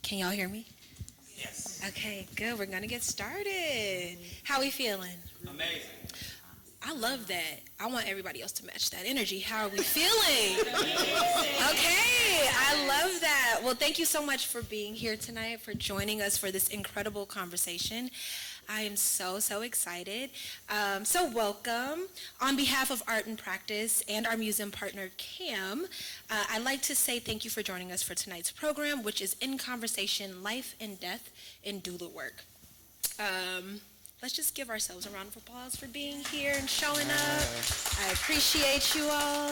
Can y'all hear me? Yes. Okay, good. We're gonna get started. How we feeling? Amazing. I love that. I want everybody else to match that energy. How are we feeling? Okay, I love that. Well, thank you so much for being here tonight, for joining us for this incredible conversation. I am so excited. So welcome. On behalf of Art and Practice and our museum partner, Cam, I'd like to say thank you for joining us for tonight's program, which is In Conversation, Life and Death in Doula Work. Let's just give ourselves a round of applause for being here and showing up. I appreciate you all.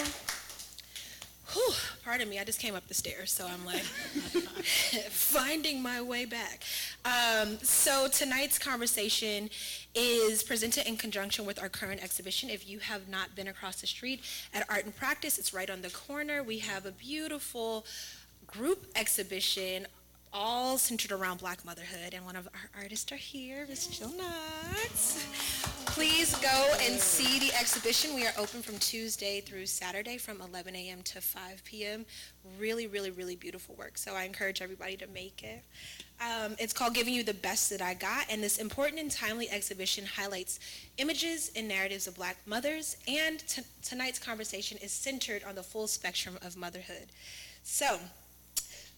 Whew, pardon me, I just came up the stairs, so I'm like finding my way back. So tonight's conversation is presented in conjunction with our current exhibition. If you have not been across the street at Art and Practice, it's right on the corner. We have a beautiful group exhibition all centered around Black motherhood, and one of our artists are here, Ms. Jill Knox. Please go and see the exhibition. We are open from Tuesday through Saturday from 11 a.m. to 5 p.m. Really beautiful work, so I encourage everybody to make it. It's called Giving You the Best That I Got, and this important and timely exhibition highlights images and narratives of Black mothers, and tonight's conversation is centered on the full spectrum of motherhood. So,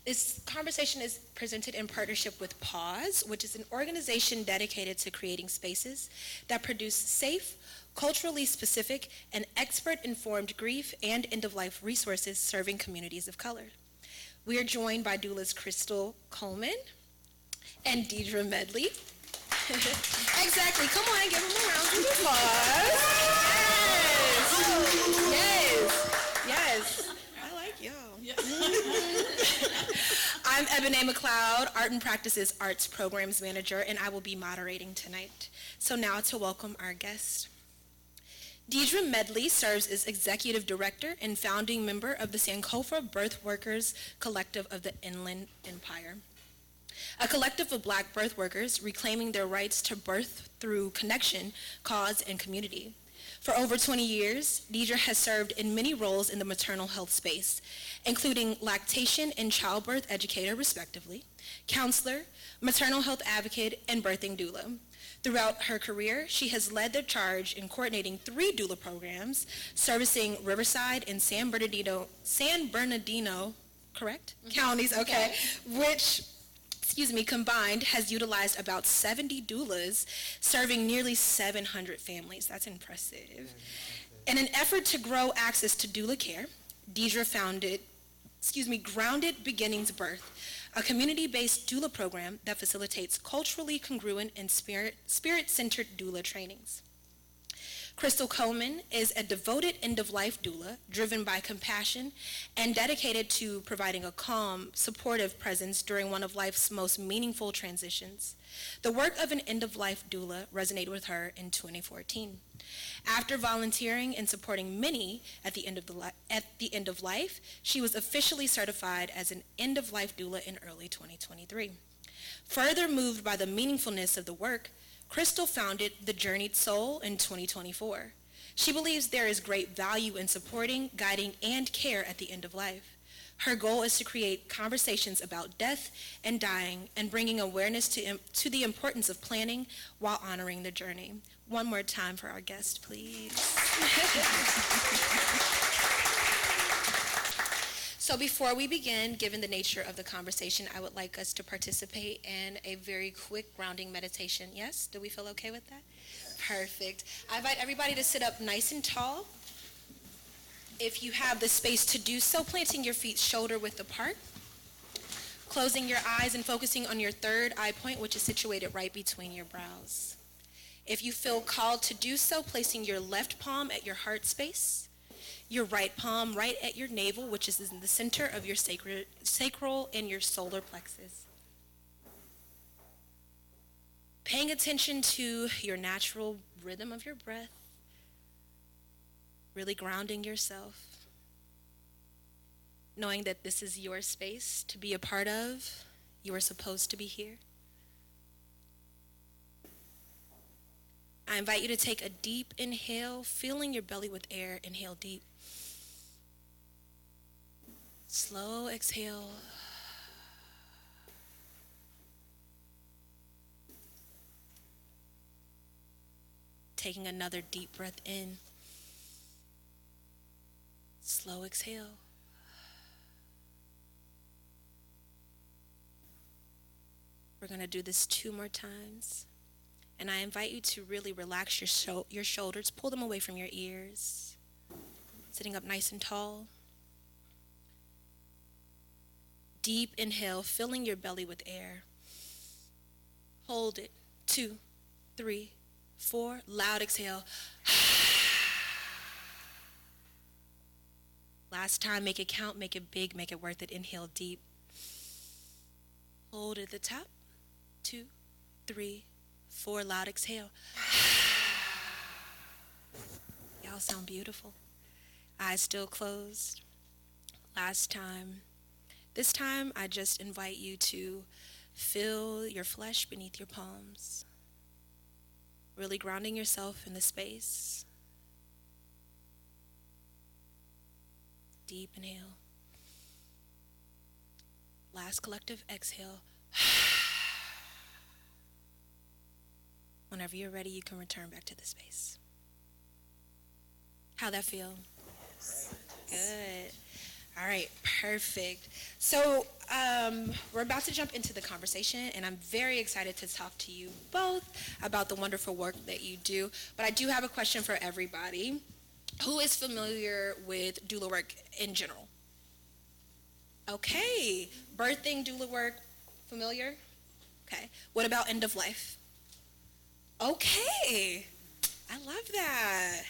this conversation is presented in partnership with Pause, which is an organization dedicated to creating spaces that produce safe, culturally specific, and expert-informed grief and end-of-life resources serving communities of color. We are joined by doulas Coleman and Deidre Medley. Exactly. Come on, give them a round of appluse. Yes. I like y'all. I'm Eboné, McCloud, Art and Practices Arts Programs Manager, and I will be moderating tonight. So now to welcome our guest. Deidre Medley serves as Executive Director and founding member of the Sankofa Birth Workers Collective of the Inland Empire, a collective of Black birth workers reclaiming their rights to birth through connection, cause, and community. For over 20 years, Deidre has served in many roles in the maternal health space, including lactation and childbirth educator, respectively, counselor, maternal health advocate, and birthing doula. Throughout her career, she has led the charge in coordinating 3 doula programs, servicing Riverside and San Bernardino, correct? Mm-hmm. Counties, okay. Which, combined has utilized about 70 doulas, serving nearly 700 families. That's impressive. In an effort to grow access to doula care, Deidre founded, Grounded Beginnings Birth, a community-based doula program that facilitates culturally congruent and spirit-centered doula trainings. Coleman is a devoted end-of-life doula driven by compassion and dedicated to providing a calm, supportive presence during one of life's most meaningful transitions. The work of an end-of-life doula resonated with her in 2014. After volunteering and supporting many at the end of life, she was officially certified as an end-of-life doula in early 2023. Further moved by the meaningfulness of the work, Crystal founded The Journeyed Soul in 2024. She believes there is great value in supporting, guiding, and care at the end of life. Her goal is to create conversations about death and dying and bringing awareness to the importance of planning while honoring the journey. One more time for our guest, please. So before we begin, given the nature of the conversation, I would like us to participate in a very quick grounding meditation. Yes? Do we feel okay with that? Perfect. I invite everybody to sit up nice and tall. If you have the space to do so, planting your feet shoulder width apart, closing your eyes and focusing on your third eye point, which is situated right between your brows. If you feel called to do so, placing your left palm at your heart space, your right palm right at your navel, which is in the center of your sacral and your solar plexus. Paying attention to your natural rhythm of your breath, really grounding yourself, knowing that this is your space to be a part of. You are supposed to be here. I invite you to take a deep inhale, filling your belly with air. Inhale deep. Slow exhale. Taking another deep breath in. Slow exhale. We're going to do this 2 more times. And I invite you to really relax your shoulders. Pull them away from your ears. Sitting up nice and tall. Deep inhale, filling your belly with air. Hold it. 2, 3, 4. Loud exhale. Last time, make it count, make it big, make it worth it. Inhale deep. Hold at the top. 2, 3, 4. Loud exhale. Y'all sound beautiful. Eyes still closed. Last time. This time, I just invite you to feel your flesh beneath your palms. Really grounding yourself in the space. Deep inhale. Last collective exhale. Whenever you're ready, you can return back to the space. How'd that feel? Good. All right, perfect. So we're about to jump into the conversation, and I'm very excited to talk to you both about the wonderful work that you do. But I do have a question for everybody. Who is familiar with doula work in general? Okay. Birthing doula work, familiar? Okay. What about end of life? Okay. I love that.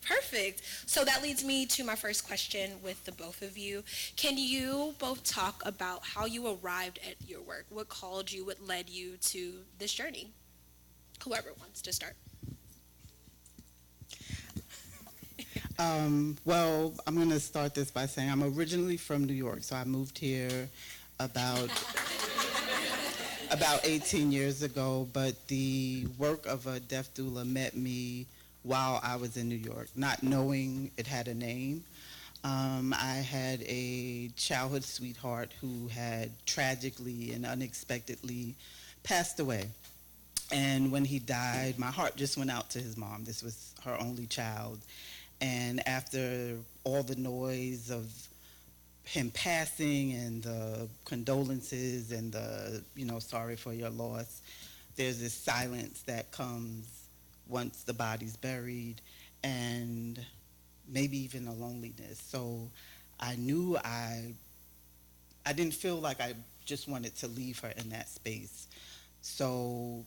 Perfect. So that leads me to my first question with the both of you. Can you both talk about how you arrived at your work? What called you? What led you to this journey? Whoever wants to start. Well, I'm going to start this by saying I'm originally from New York, so I moved here about 18 years ago, but the work of a deaf doula met me while I was in New York, not knowing it had a name. I had a childhood sweetheart who had tragically and unexpectedly passed away. And when he died, my heart just went out to his mom. This was her only child. And after all the noise of him passing and the condolences and the, sorry for your loss, there's this silence that comes once the body's buried, and maybe even a loneliness. So I knew I didn't feel like I just wanted to leave her in that space. So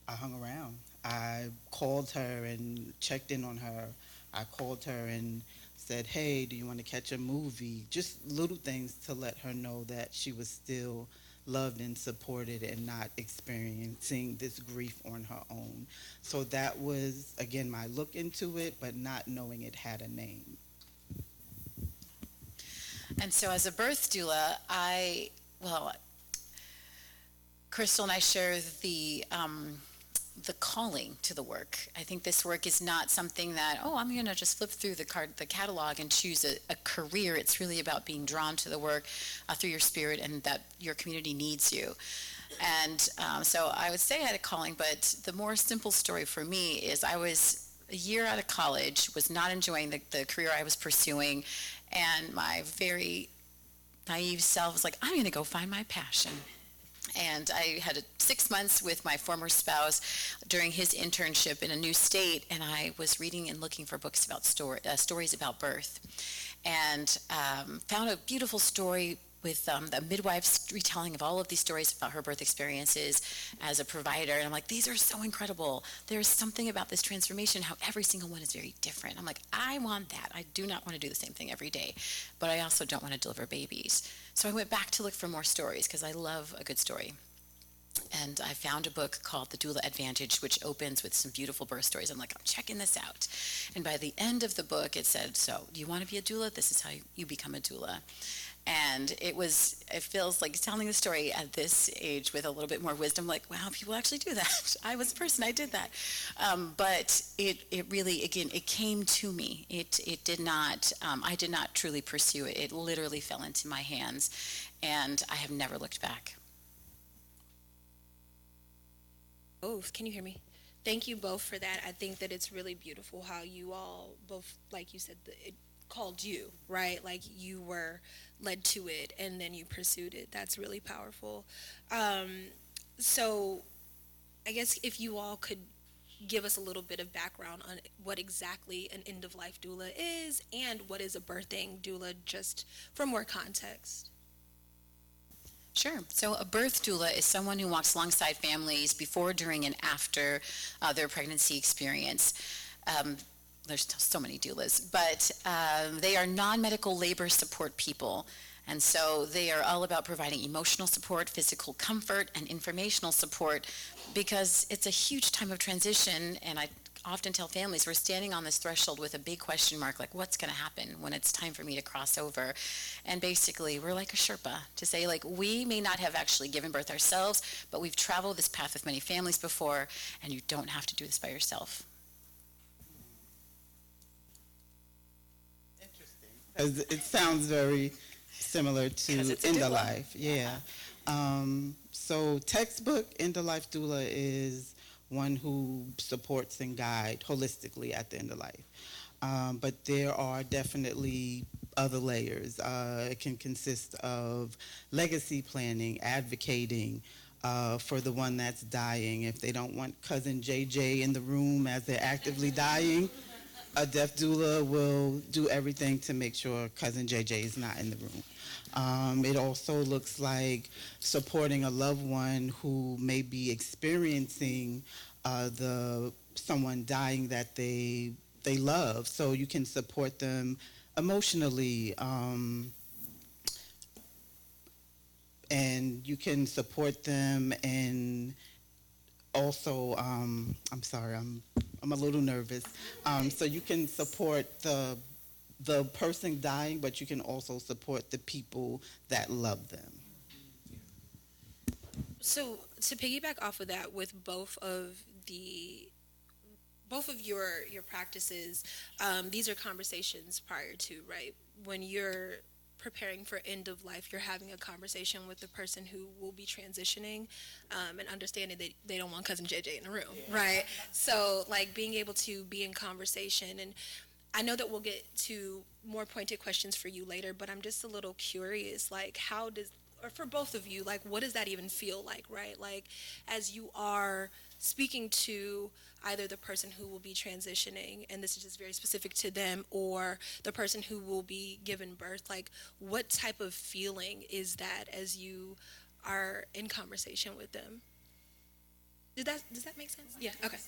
I hung around. I called her and checked in on her. I called her and said, hey, do you want to catch a movie? Just little things to let her know that she was still loved and supported and not experiencing this grief on her own. So that was, again, my look into it, but not knowing it had a name. And so as a birth doula, Crystal and I share the calling to the work. I think this work is not something that, I'm going to just flip through the catalog and choose a career. It's really about being drawn to the work through your spirit, and that your community needs you. And so I would say I had a calling, but the more simple story for me is I was a year out of college, was not enjoying the career I was pursuing, and my very naive self was like, I'm going to go find my passion. And I had 6 months with my former spouse during his internship in a new state, and I was reading and looking for books about stories about birth, and found a beautiful story with the midwife's retelling of all of these stories about her birth experiences as a provider. And I'm like, these are so incredible. There's something about this transformation, how every single one is very different. I'm like, I want that. I do not want to do the same thing every day, but I also don't want to deliver babies. So I went back to look for more stories because I love a good story. And I found a book called The Doula Advantage, which opens with some beautiful birth stories. I'm like, I'm checking this out. And by the end of the book, it said, so do you want to be a doula? This is how you become a doula. And it feels like telling the story at this age with a little bit more wisdom, like, wow, people actually do that. I was the person, I did that. But it really, again, it came to me. It did not, I did not truly pursue it. It literally fell into my hands, and I have never looked back. Oh, can you hear me? Thank you both for that. I think that it's really beautiful how you all both, like you said, it called you, right? Like you were led to it and then you pursued it. That's really powerful. So I guess if you all could give us a little bit of background on what exactly an end of life doula is and what is a birthing doula, just for more context. Sure. So a birth doula is someone who walks alongside families before, during, and after their pregnancy experience. There's so many doulas, but they are non-medical labor support people. And so they are all about providing emotional support, physical comfort, and informational support, because it's a huge time of transition. And I often tell families we're standing on this threshold with a big question mark, like what's going to happen when it's time for me to cross over. And basically we're like a Sherpa to say, like, we may not have actually given birth ourselves, but we've traveled this path with many families before, and you don't have to do this by yourself. Interesting. It sounds very similar to end of life. Yeah. So textbook end of life doula is one who supports and guides holistically at the end of life. But there are definitely other layers. It can consist of legacy planning, advocating for the one that's dying. If they don't want cousin JJ in the room as they're actively dying, a death doula will do everything to make sure cousin JJ is not in the room. It also looks like supporting a loved one who may be experiencing someone dying that they love, so you can support them emotionally, and you can support them, and also I'm sorry, I'm a little nervous. So you can support the person dying, but you can also support the people that love them. So to piggyback off of that, with both of your practices, these are conversations prior to, right? When you're preparing for end of life, you're having a conversation with the person who will be transitioning, and understanding that they don't want cousin JJ in the room, right? So like being able to be in conversation, and I know that we'll get to more pointed questions for you later, but I'm just a little curious, like or for both of you, like what does that even feel like, right? Like as you are speaking to either the person who will be transitioning, and this is just very specific to them, or the person who will be given birth, like what type of feeling is that as you are in conversation with them? Does that make sense? Yeah, okay.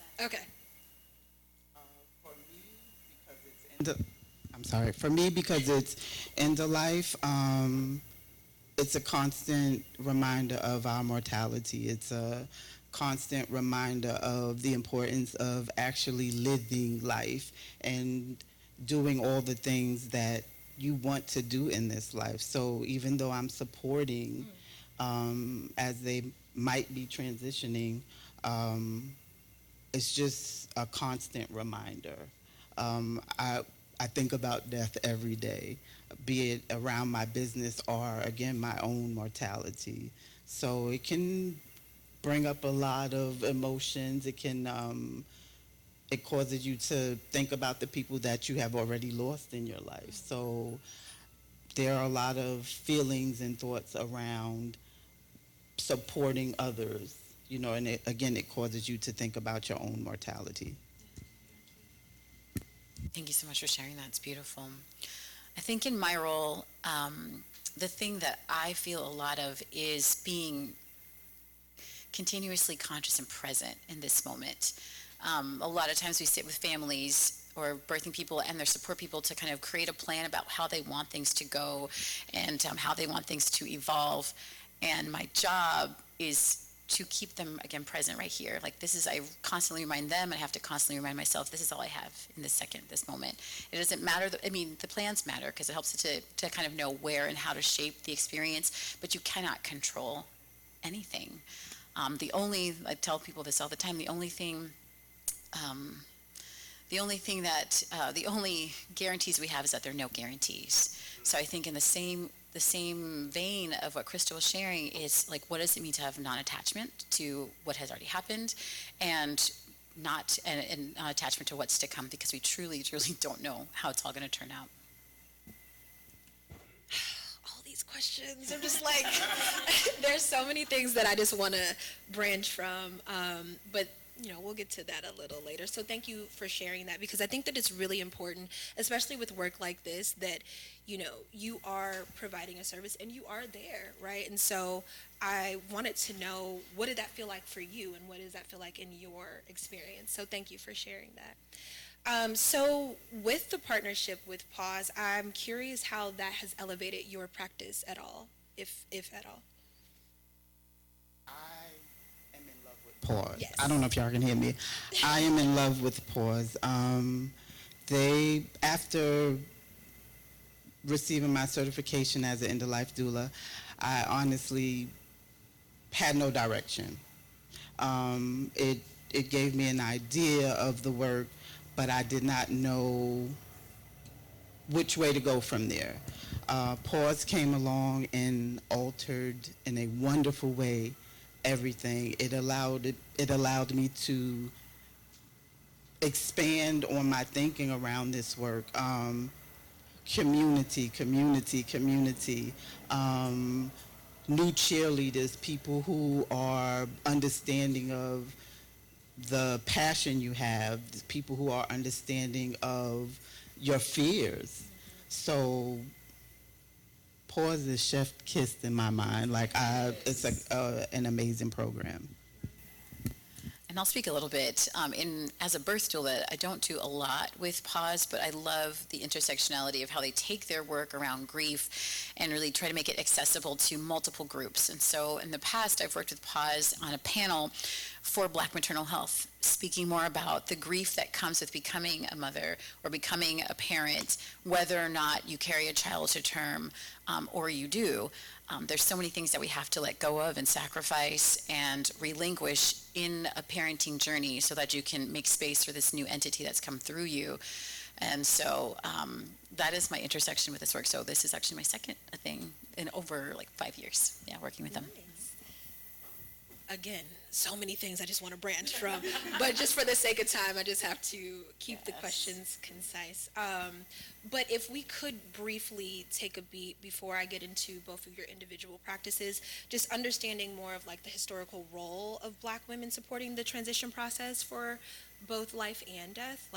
For me, because it's end of life, it's a constant reminder of our mortality. It's a constant reminder of the importance of actually living life and doing all the things that you want to do in this life. So even though I'm supporting as they might be transitioning, it's just a constant reminder. I think about death every day, be it around my business or, again, my own mortality. So it can bring up a lot of emotions. It causes you to think about the people that you have already lost in your life. So there are a lot of feelings and thoughts around supporting others, and it causes you to think about your own mortality. Thank you so much for sharing that. It's beautiful. I think in my role, the thing that I feel a lot of is being continuously conscious and present in this moment. A lot of times we sit with families or birthing people and their support people to kind of create a plan about how they want things to go and how they want things to evolve. And my job is to keep them, again, present right here. Like I constantly remind them, and I have to constantly remind myself, this is all I have in this second, this moment. It doesn't matter, the plans matter because it helps to kind of know where and how to shape the experience, but you cannot control anything. I tell people this all the time, the only guarantees we have is that there are no guarantees. So I think in the same vein of what Crystal was sharing is like, what does it mean to have non-attachment to what has already happened, and not an attachment to what's to come, because we truly don't know how it's all going to turn out. All these questions, I'm just like, there's so many things that I just want to branch from, but we'll get to that a little later. So thank you for sharing that, because I think that it's really important, especially with work like this, that you are providing a service and you are there, right? And so I wanted to know, what did that feel like for you, and what does that feel like in your experience? So thank you for sharing that. So with the partnership with Pause, I'm curious how that has elevated your practice at all, if at all. I am in love with Pause. Yes. I don't know if y'all can hear me. I am in love with Pause. After receiving my certification as an end-of-life doula, I honestly had no direction. It gave me an idea of the work, but I did not know which way to go from there. Pause came along and altered in a wonderful way everything. It allowed me to expand on my thinking around this work. Community. New cheerleaders, people who are understanding of the passion you have, people who are understanding of your fears. So Pause is chef kissed in my mind. It's an amazing program. And I'll speak a little bit. As a birth doula, I don't do a lot with Pause, but I love the intersectionality of how they take their work around grief and really try to make it accessible to multiple groups. And so in the past, I've worked with Pause on a panel for Black maternal health, speaking more about the grief that comes with becoming a mother or becoming a parent, whether or not you carry a child to term or you do. There's so many things that we have to let go of and sacrifice and relinquish in a parenting journey so that you can make space for this new entity that's come through you. And so that is my intersection with this work. So this is actually my second thing in over 5 years, working with them. Nice. Again, so many things I just want to branch from, but just for the sake of time, I just have to keep the questions concise. But if we could briefly take a beat before I get into both of your individual practices, just understanding more of the historical role of Black women supporting the transition process for both life and death.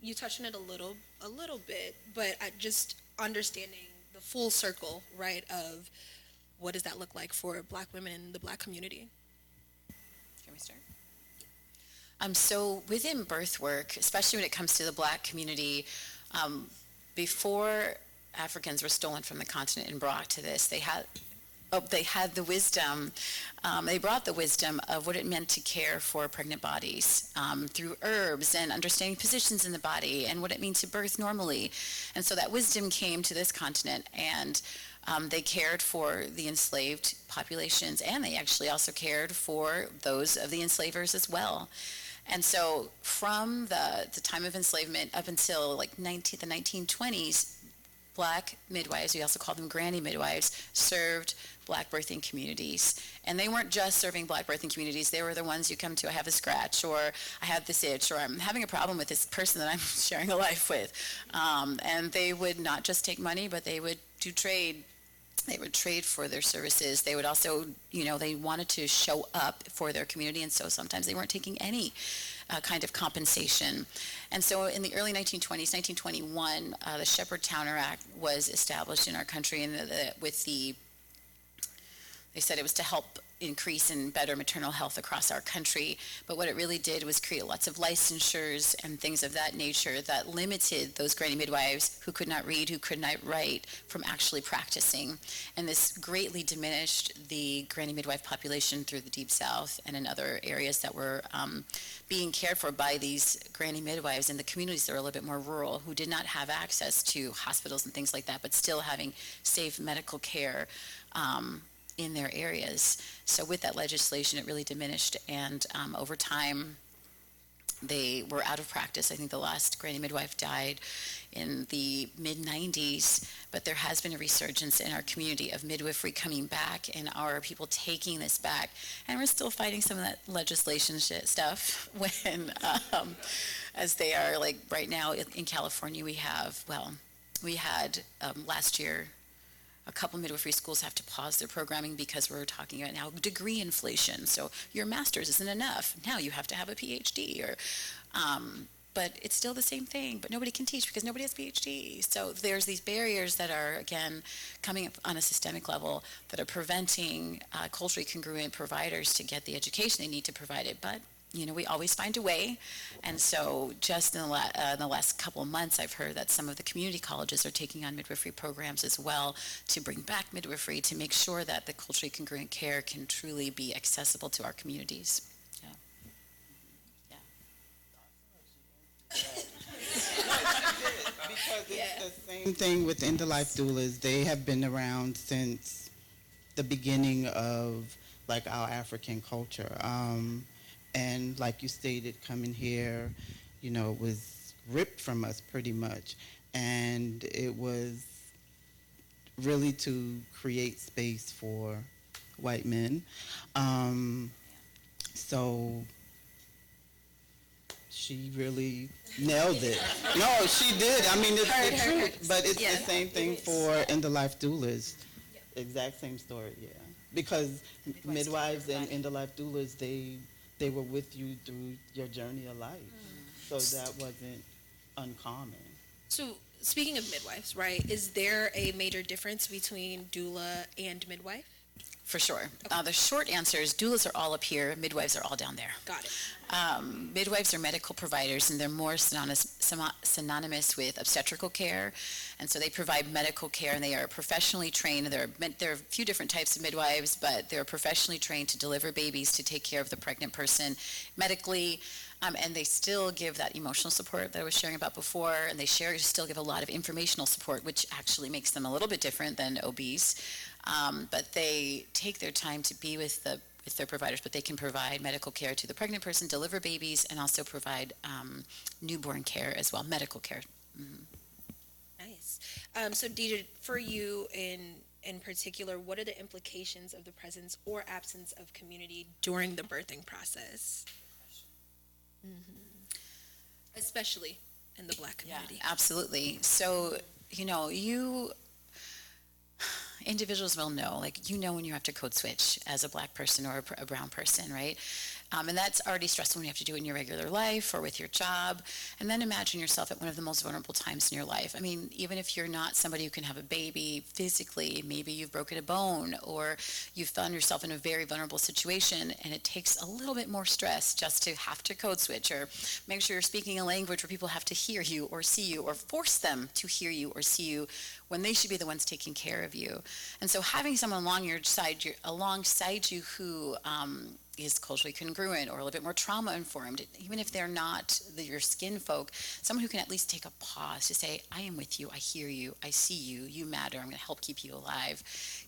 You touched on it a little bit, but just understanding the full circle, right, of what does that look like for Black women in the Black community? Can we start? So within birth work, especially when it comes to the Black community, before Africans were stolen from the continent and brought to this, they had the wisdom, they brought the wisdom of what it meant to care for pregnant bodies through herbs and understanding positions in the body and what it means to birth normally. And so that wisdom came to this continent, and they cared for the enslaved populations, and they actually also cared for those of the enslavers as well. And so from the time of enslavement up until the 1920s, Black midwives, we also call them granny midwives, served Black birthing communities. And they weren't just serving Black birthing communities. They were the ones you come to, I have a scratch, or I have this itch, or I'm having a problem with this person that I'm sharing a life with. And they would not just take money, but they would do trade. They would trade for their services. They would also, they wanted to show up for their community, and so sometimes they weren't taking any kind of compensation. And so in the early 1920s, 1921, the Shepherd-Towner Act was established in our country, and they said it was to help increase and better maternal health across our country. But what it really did was create lots of licensures and things of that nature that limited those granny midwives who could not read, who could not write, from actually practicing. And this greatly diminished the granny midwife population through the Deep South and in other areas that were being cared for by these granny midwives in the communities that were a little bit more rural, who did not have access to hospitals and things like that, but still having safe medical care in their areas. So with that legislation, it really diminished, and over time, They were out of practice. I think the last granny midwife died in the mid-90s, but there has been a resurgence in our community of midwifery coming back and our people taking this back. And we're still fighting some of that legislation stuff when, as they are, like right now in California, we had last year, a couple midwifery schools have to pause their programming because we're talking about now degree inflation. So your master's isn't enough. Now you have to have a PhD, but it's still the same thing, but nobody can teach because nobody has PhD. So there's these barriers that are, again, coming up on a systemic level that are preventing culturally congruent providers to get the education they need to provide it. But we always find a way. And so just in the last couple of months, I've heard that some of the community colleges are taking on midwifery programs as well to bring back midwifery to make sure that the culturally congruent care can truly be accessible to our communities. Because it's the same thing with end-of-life doulas. They have been around since the beginning of like our African culture. And like you stated, coming here, was ripped from us pretty much. And it was really to create space for white men. So she really nailed it. No, she did. I mean, it's true. But it's the same thing for end-of-life doulas. Exact same story, yeah. Because midwives and end-of-life doulas, they were with you through your journey of life. So that wasn't uncommon. So speaking of midwives, right, is there a major difference between doula and midwife? For sure. The short answer is doulas are all up here, midwives are all down there. Got it. Midwives are medical providers, and they're more synonymous with obstetrical care, and so they provide medical care, and they are professionally trained. There are a few different types of midwives, but they're professionally trained to deliver babies, to take care of the pregnant person medically, and they still give that emotional support that I was sharing about before, and they still give a lot of informational support, which actually makes them a little bit different than OBs, but they take their time to be with their providers, but they can provide medical care to the pregnant person, deliver babies, and also provide newborn care as well, medical care. Mm-hmm. Nice. So Deidre, for you in particular, what are the implications of the presence or absence of community during the birthing process? Mm-hmm. Especially in the Black community. Yeah, absolutely. So, individuals will know, when you have to code switch as a Black person or a brown person, right? And that's already stressful when you have to do it in your regular life or with your job. And then imagine yourself at one of the most vulnerable times in your life. I mean, even if you're not somebody who can have a baby physically, maybe you've broken a bone or you've found yourself in a very vulnerable situation, and it takes a little bit more stress just to have to code switch or make sure you're speaking a language where people have to hear you or see you or force them to hear you or see you when they should be the ones taking care of you. And so having someone alongside you who is culturally congruent or a little bit more trauma informed, even if they're not your skin folk, someone who can at least take a pause to say, I am with you, I hear you, I see you, you matter, I'm going to help keep you alive,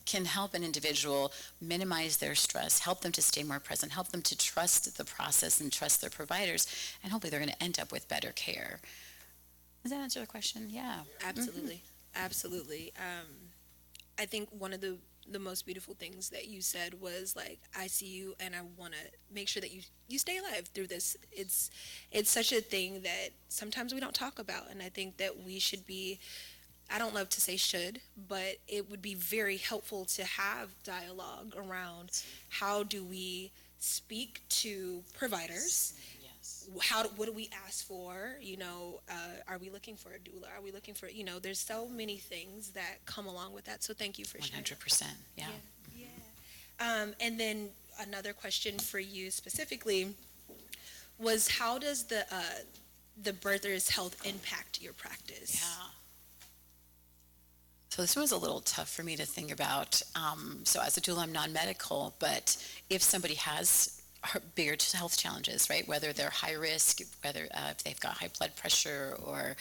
can help an individual minimize their stress, help them to stay more present, help them to trust the process and trust their providers, and hopefully they're going to end up with better care. Does that answer the question? Yeah. Absolutely. Mm-hmm. Absolutely. I think one of the most beautiful things that you said was I see you and I want to make sure that you stay alive through this. It's such a thing that sometimes we don't talk about, and I think that we should be, I don't love to say should, but it would be very helpful to have dialogue around how do we speak to providers. What do we ask for? Are we looking for a doula? Are we looking for, there's so many things that come along with that. So thank you for sharing. 100%. Yeah. And then another question for you specifically was, how does the birther's health impact your practice? Yeah. So this was a little tough for me to think about. So as a doula, I'm non-medical, but if somebody has bigger health challenges, right? Whether they're high risk, whether if they've got high blood pressure or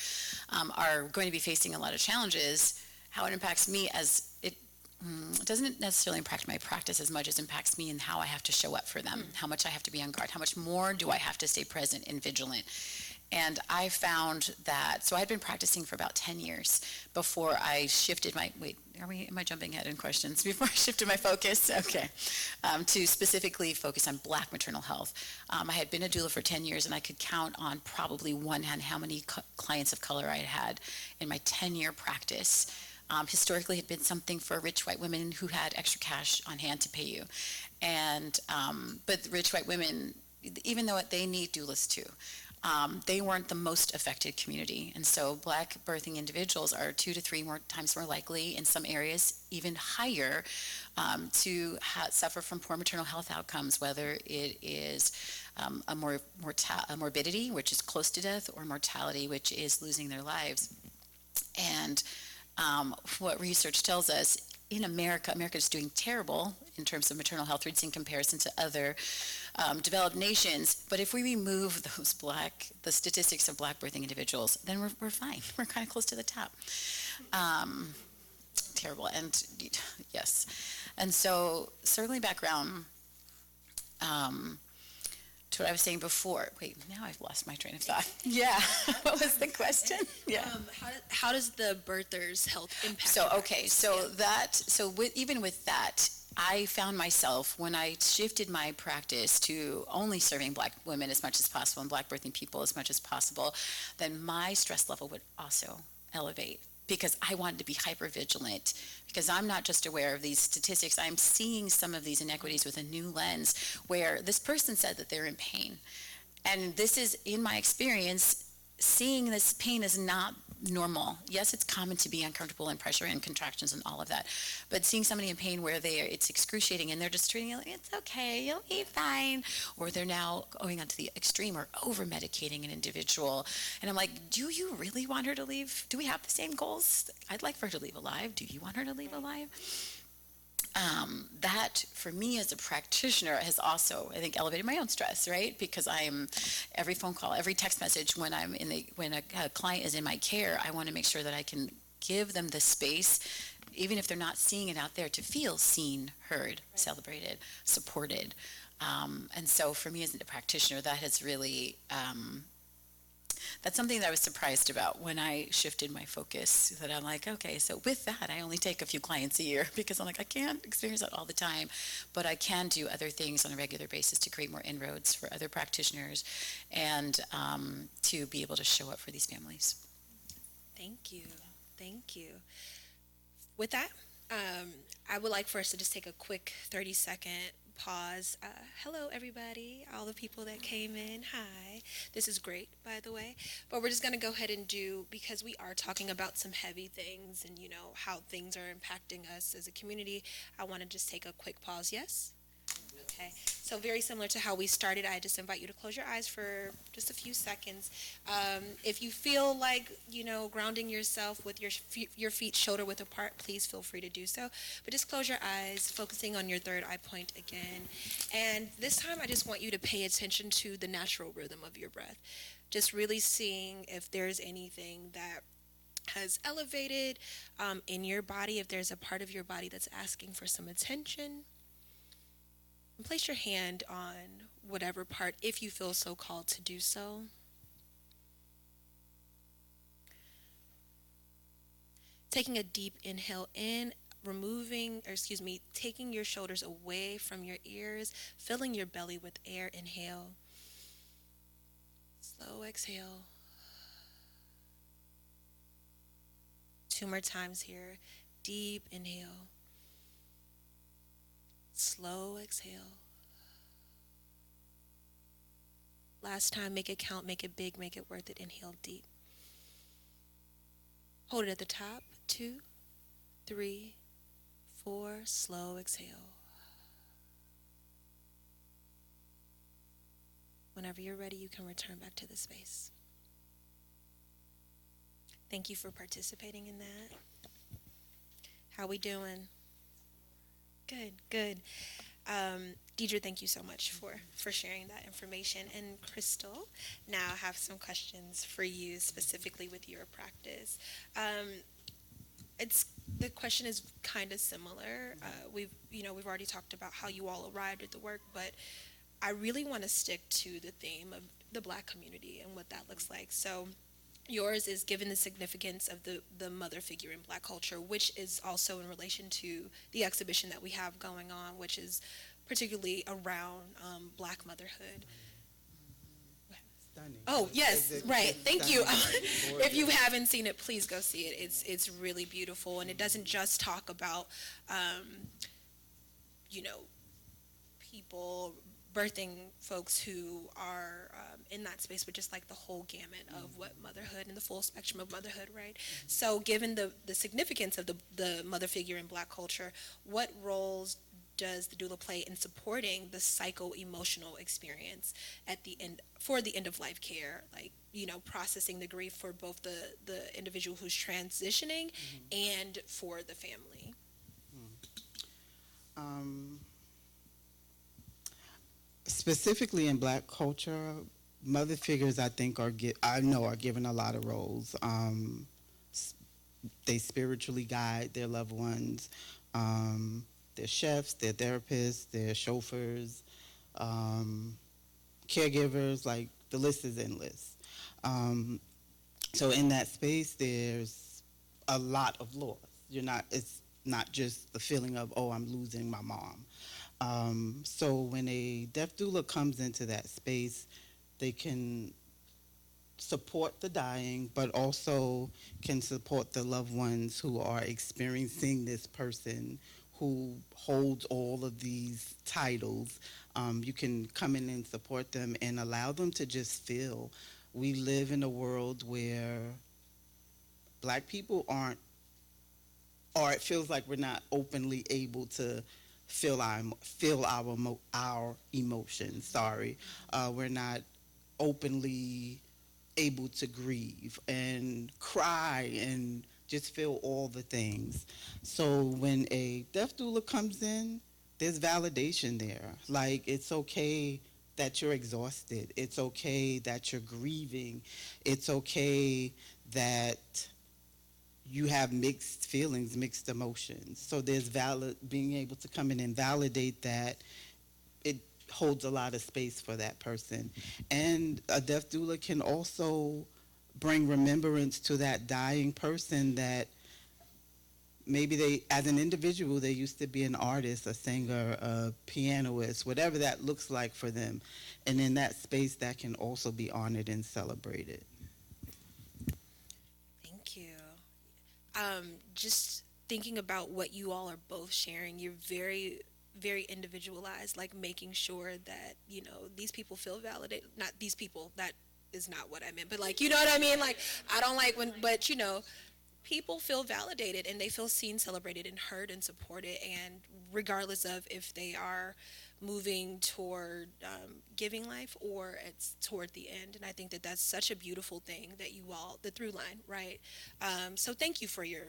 are going to be facing a lot of challenges, how it impacts me as it doesn't necessarily impact my practice as much as impacts me and how I have to show up for them, how much I have to be on guard, how much more do I have to stay present and vigilant. And I found that, so I'd been practicing for about 10 years before I shifted my, am I jumping ahead in questions? Before I shifted my focus, okay, to specifically focus on Black maternal health. I had been a doula for 10 years and I could count on probably one hand how many clients of color I had in my 10-year practice. Historically, it had been something for rich white women who had extra cash on hand to pay you. And, but rich white women, even though they need doulas too, they weren't the most affected community. And so Black birthing individuals are 2 to 3 more times more likely, in some areas even higher, to suffer from poor maternal health outcomes, whether it is a morbidity, which is close to death, or mortality, which is losing their lives. And what research tells us, in America is doing terrible in terms of maternal health rates in comparison to other developed nations. But if we remove the statistics of Black birthing individuals, then we're fine. We're kind of close to the top. Terrible. And yes. And so circling back around to what I was saying before. Wait, now I've lost my train of thought. Yeah. What was the question? Yeah. How does the birthers' health impact? So, okay. So even with that, I found myself, when I shifted my practice to only serving Black women as much as possible and Black birthing people as much as possible, then my stress level would also elevate, because I wanted to be hypervigilant, because I'm not just aware of these statistics, I'm seeing some of these inequities with a new lens, where this person said that they're in pain. And this is, in my experience, seeing this pain is not normal. Yes, it's common to be uncomfortable and pressure and contractions and all of that, but seeing somebody in pain where it's excruciating and they're just treating it like, it's okay, you'll be fine, or they're now going on to the extreme or over-medicating an individual. And I'm like, do you really want her to leave? Do we have the same goals? I'd like for her to leave alive. Do you want her to leave alive? That, for me as a practitioner, has also, I think, elevated my own stress, right? Because every phone call, every text message, when a client is in my care, I want to make sure that I can give them the space, even if they're not seeing it out there, to feel seen, heard, celebrated, supported. And so for me as a practitioner, that has really, that's something that I was surprised about when I shifted my focus, that I'm like, okay, so with that, I only take a few clients a year, because I'm like, I can't experience that all the time, but I can do other things on a regular basis to create more inroads for other practitioners and to be able to show up for these families. Thank you. Thank you. With that, I would like for us to just take a quick 30-second pause. Hello, everybody, all the people that came in. Hi. This is great, by the way. But we're just going to go ahead and because we are talking about some heavy things and, how things are impacting us as a community, I want to just take a quick pause. Yes? Okay. So very similar to how we started, I just invite you to close your eyes for just a few seconds. If you feel like, grounding yourself with your feet shoulder width apart, please feel free to do so. But just close your eyes, focusing on your third eye point again. And this time, I just want you to pay attention to the natural rhythm of your breath. Just really seeing if there's anything that has elevated in your body, if there's a part of your body that's asking for some attention. And place your hand on whatever part, if you feel so called to do so. Taking a deep inhale in, taking your shoulders away from your ears, filling your belly with air. Inhale. Slow exhale. 2 more times here. Deep inhale. Slow exhale. Last time, make it count, make it big, make it worth it. Inhale deep. Hold it at the top. 2, 3, 4. Slow exhale. Whenever you're ready, you can return back to the space. Thank you for participating in that. How we doing? Good. Deidre, thank you so much for sharing that information. And Crystal, now I have some questions for you specifically with your practice. it's the question is kind of similar. We've already talked about how you all arrived at the work, but I really want to stick to the theme of the Black community and what that looks like. So yours is given the significance of the mother figure in Black culture, which is also in relation to the exhibition that we have going on, which is particularly around Black motherhood. Stunning. Oh yes, right. Thank you. Stunning. If you haven't seen it, please go see it. It's really beautiful, and it doesn't just talk about, um, you know, people birthing folks who are in that space, but just like the whole gamut of what motherhood and the full spectrum of motherhood, right? So, given the significance of the mother figure in Black culture, what roles does the doula play in supporting the psycho-emotional experience at the end for the end of life care, like processing the grief for both the individual who's transitioning and for the family? Um, Specifically in Black culture, mother figures I think I know are given a lot of roles. They spiritually guide their loved ones. They're chefs, they're therapists, they're chauffeurs, caregivers. Like the list is endless. Um, so in that space, there's a lot of loss. It's not just the feeling of, oh, I'm losing my mom. So when a death doula comes into that space, they can support the dying, but also can support the loved ones who are experiencing this person who holds all of these titles. You can come in and support them and allow them to just feel. We live in a world where Black people aren't, or it feels like we're not openly able to feel our emotions. Sorry, we're not openly able to grieve and cry and just feel all the things. So when a death doula comes in, there's validation there. Like, it's okay that you're exhausted. It's okay that you're grieving. It's okay that you have mixed feelings, mixed emotions. So there's being able to come in and validate that. It holds a lot of space for that person. And a death doula can also bring remembrance to that dying person that maybe they, as an individual, they used to be an artist, a singer, a pianist, whatever that looks like for them. And in that space, that can also be honored and celebrated. Thank you. Just thinking about what you all are both sharing, you're very, very individualized, like making sure that, these people feel validated. Not these people, that is not what I meant, but like, you know what I mean? Like, I don't like when, but people feel validated and they feel seen, celebrated, and heard and supported, and regardless of if they are moving toward giving life or it's toward the end. And I think that that's such a beautiful thing that you all, the through line, right? So thank you for your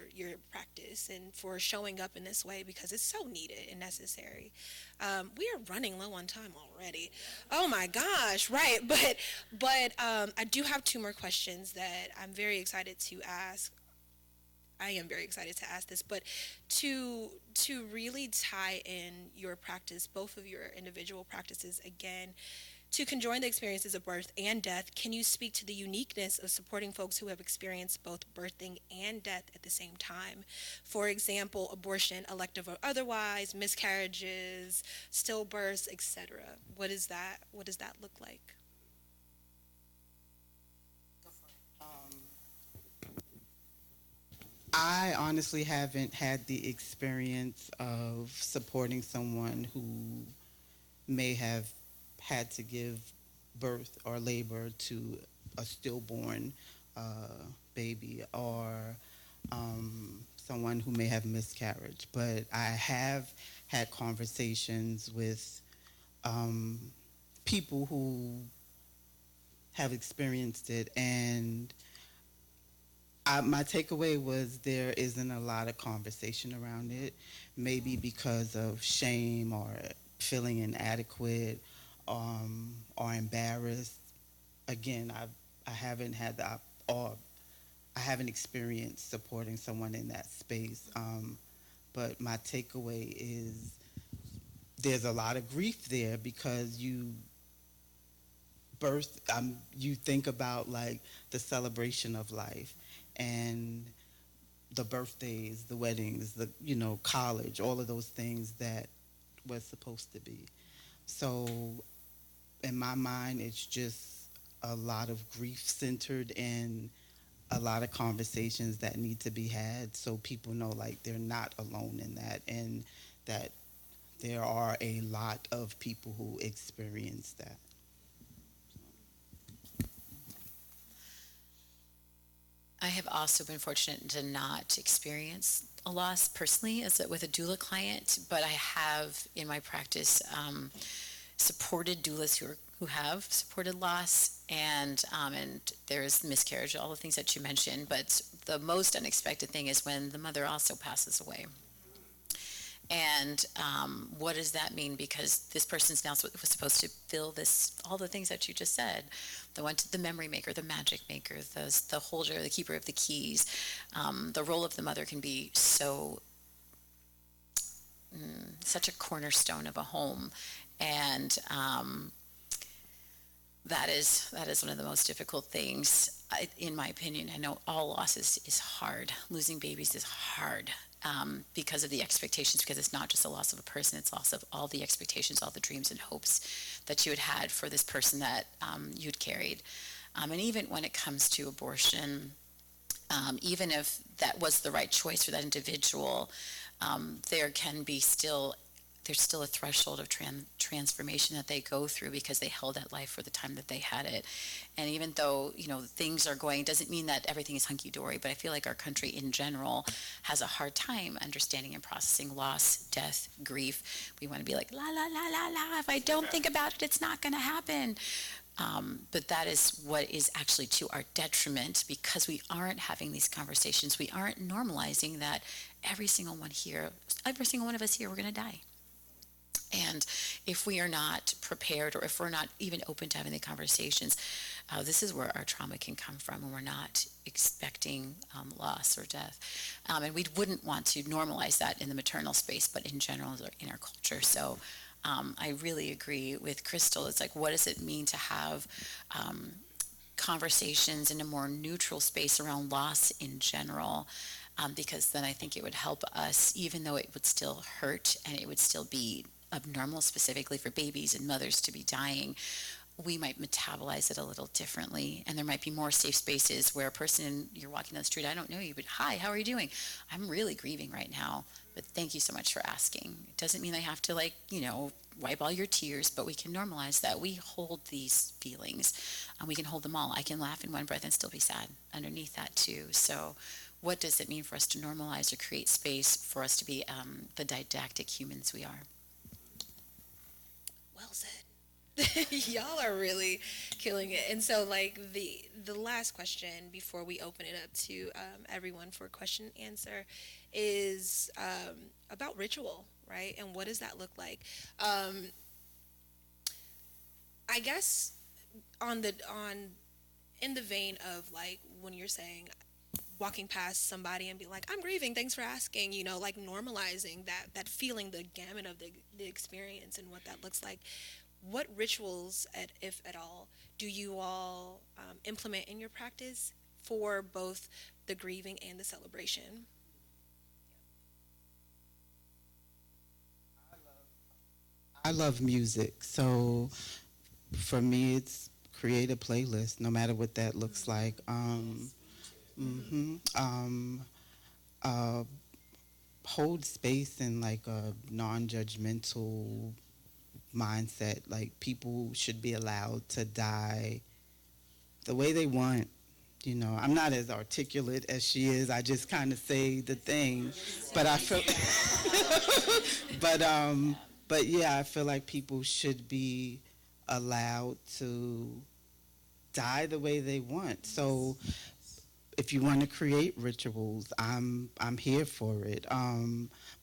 practice and for showing up in this way, because it's so needed and necessary. We are running low on time already. Oh my gosh, right? But I do have two more questions that I'm very excited to ask. I am very excited to ask this, but to really tie in your practice, both of your individual practices again, to conjoin the experiences of birth and death, can you speak to the uniqueness of supporting folks who have experienced both birthing and death at the same time? For example, abortion, elective or otherwise, miscarriages, stillbirths, etc. What does that look like? I honestly haven't had the experience of supporting someone who may have had to give birth or labor to a stillborn baby, or someone who may have miscarriage. But I have had conversations with people who have experienced it, and my takeaway was there isn't a lot of conversation around it, maybe because of shame or feeling inadequate, or embarrassed. Again, I haven't had the I haven't experienced supporting someone in that space. But my takeaway is there's a lot of grief there because you think about like the celebration of life and the birthdays, the weddings, the college, all of those things that was supposed to be. So in my mind, it's just a lot of grief centered in a lot of conversations that need to be had so people know like they're not alone in that and that there are a lot of people who experience that. I have also been fortunate to not experience a loss personally with a doula client, but I have in my practice supported doulas who have supported loss, and there's miscarriage, all the things that you mentioned. But the most unexpected thing is when the mother also passes away. And what does that mean? Because this person's now was supposed to fill all the things that you just said. The memory maker, the magic maker, the holder, the keeper of the keys. The role of the mother can be such a cornerstone of a home. And that is one of the most difficult things, in my opinion. I know all losses is hard. Losing babies is hard. Because of the expectations, because it's not just the loss of a person, it's loss of all the expectations, all the dreams and hopes that you had for this person that you'd carried. And even when it comes to abortion, even if that was the right choice for that individual, there's still a threshold of transformation that they go through because they held that life for the time that they had it. And even though, things are going, doesn't mean that everything is hunky-dory, but I feel like our country in general has a hard time understanding and processing loss, death, grief. We want to be like, la, la, la, la, la. If I don't think about it, it's not going to happen. But that is what is actually to our detriment because we aren't having these conversations. We aren't normalizing that every single one of us here, we're going to die. And if we are not prepared or if we're not even open to having the conversations, this is where our trauma can come from when we're not expecting loss or death. And we wouldn't want to normalize that in the maternal space, but in general in our culture. So I really agree with Crystal. It's like, what does it mean to have conversations in a more neutral space around loss in general? Because then I think it would help us, even though it would still hurt and it would still be abnormal, specifically for babies and mothers to be dying, we might metabolize it a little differently. And there might be more safe spaces where a person, you're walking down the street, I don't know you, but hi, how are you doing? I'm really grieving right now, but thank you so much for asking. It doesn't mean I have to wipe all your tears, but we can normalize that. We hold these feelings and we can hold them all. I can laugh in one breath and still be sad underneath that too. So what does it mean for us to normalize or create space for us to be the didactic humans we are? Well said. Y'all are really killing it. And so, the last question before we open it up to everyone for question and answer is about ritual, right? And what does that look like? I guess in the vein of when you're saying walking past somebody and be like, I'm grieving, thanks for asking, normalizing that feeling, the gamut of the experience and what that looks like. What rituals, if at all, do you all implement in your practice for both the grieving and the celebration? I love music, so for me, it's create a playlist, no matter what that looks like. Uh, Hold space in like a non-judgmental mindset. Like people should be allowed to die the way they want. I'm not as articulate as she is. I just kind of say the thing, but I feel, but yeah, I feel like people should be allowed to die the way they want. So if you want to create rituals, I'm here for it.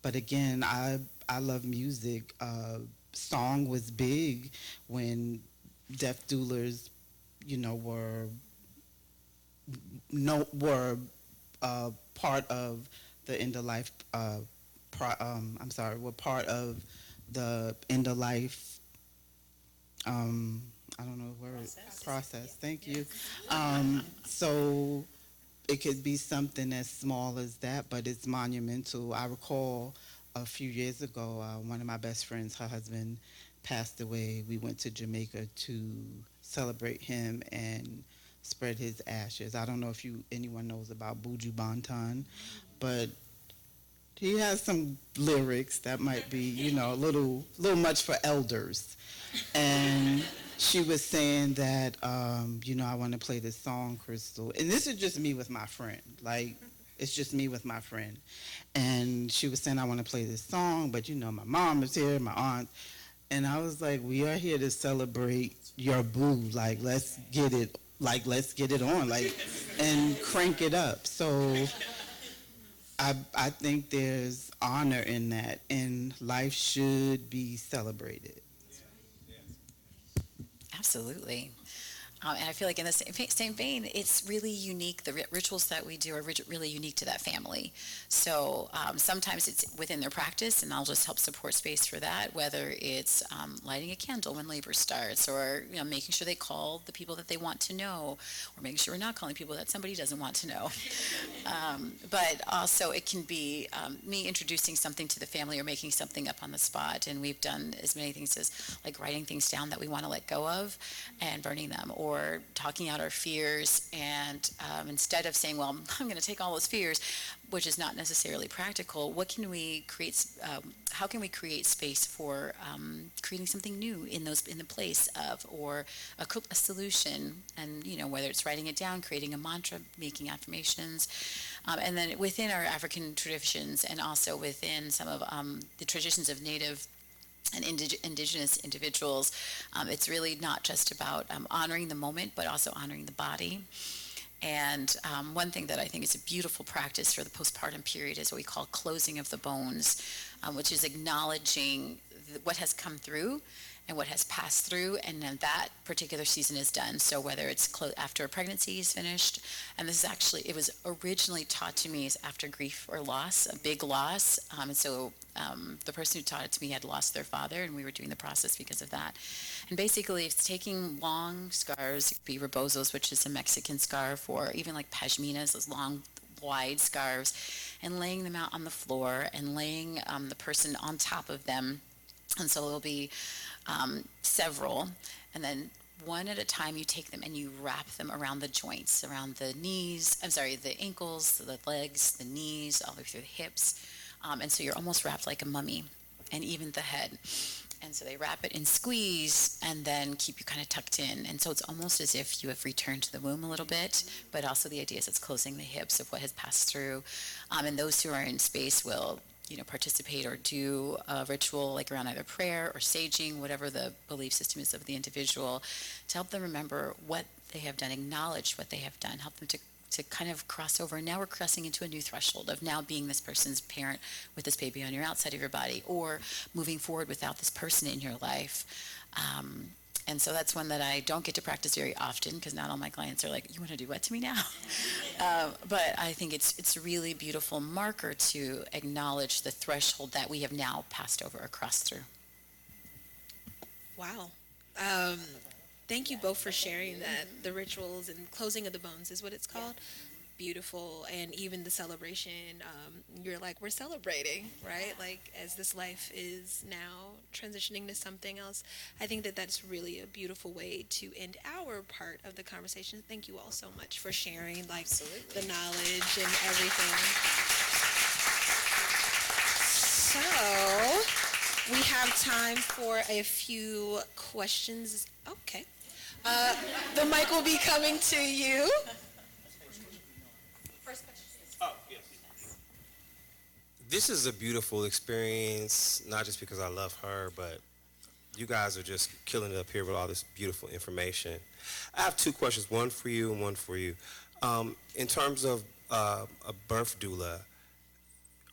But again, I love music. Song was big when deaf doulas, were were part of the end of life. Were part of the end of life. I don't know the word. Process. Thank you. So it could be something as small as that, but it's monumental. I recall a few years ago, one of my best friends, her husband passed away. We went to Jamaica to celebrate him and spread his ashes. I don't know if anyone knows about Buju Banton, but he has some lyrics that might be, a little much for elders. And she was saying that, I want to play this song, Crystal. And this is just me with my friend. Like, it's just me with my friend. And she was saying, I want to play this song, but, my mom is here, my aunt. And I was like, we are here to celebrate your boo. Like, let's get it on, and crank it up. So I think there's honor in that, and life should be celebrated. Absolutely. And I feel like in the same vein, it's really unique. The rituals that we do are really unique to that family. So sometimes it's within their practice, and I'll just help support space for that, whether it's lighting a candle when labor starts, or making sure they call the people that they want to know, or making sure we're not calling people that somebody doesn't want to know. But also it can be me introducing something to the family or making something up on the spot. And we've done as many things as like writing things down that we want to let go of and burning them, or talking out our fears, and instead of saying, well, I'm going to take all those fears, which is not necessarily practical, what can we create, how can we create space for creating something new in the place of, or a solution, and whether it's writing it down, creating a mantra, making affirmations, and then within our African traditions, and also within some of the traditions of Native and indigenous individuals, it's really not just about honoring the moment, but also honoring the body. And one thing that I think is a beautiful practice for the postpartum period is what we call closing of the bones, which is acknowledging what has come through and what has passed through, and then that particular season is done. So whether it's after a pregnancy is finished, and this is actually, it was originally taught to me as after grief or loss, a big loss. And so the person who taught it to me had lost their father, and we were doing the process because of that. And basically it's taking long scarves, it could be rebozos, which is a Mexican scarf, or even like pashminas, those long wide scarves, and laying them out on the floor and laying the person on top of them. And so there'll be several, and then one at a time you take them and you wrap them around the joints, around the ankles, the legs, the knees, all the way through the hips, and so you're almost wrapped like a mummy, and even the head. And so they wrap it and squeeze, and then keep you kind of tucked in, and so it's almost as if you have returned to the womb a little bit, but also the idea is it's closing the hips of what has passed through, and those who are in space will participate or do a ritual like around either prayer or saging, whatever the belief system is of the individual, to help them remember what they have done, acknowledge what they have done, help them to kind of cross over. Now we're crossing into a new threshold of now being this person's parent with this baby on your outside of your body, or moving forward without this person in your life. And so that's one that I don't get to practice very often, because not all my clients are like, you want to do what to me now? But I think it's a really beautiful marker to acknowledge the threshold that we have now passed over or crossed through. Wow. Thank you both for sharing that. The rituals and closing of the bones is what it's called. Beautiful. And even the celebration, you're like, we're celebrating, right? Like, as this life is now transitioning to something else. I think that that's really a beautiful way to end our part of the conversation. Thank you all so much for sharing, like, Absolutely. the knowledge and everything. So we have time for a few questions. Okay. The mic will be coming to you. This is a beautiful experience, not just because I love her, but you guys are just killing it up here with all this beautiful information. I have two questions, one for you and one for you. In terms of a birth doula,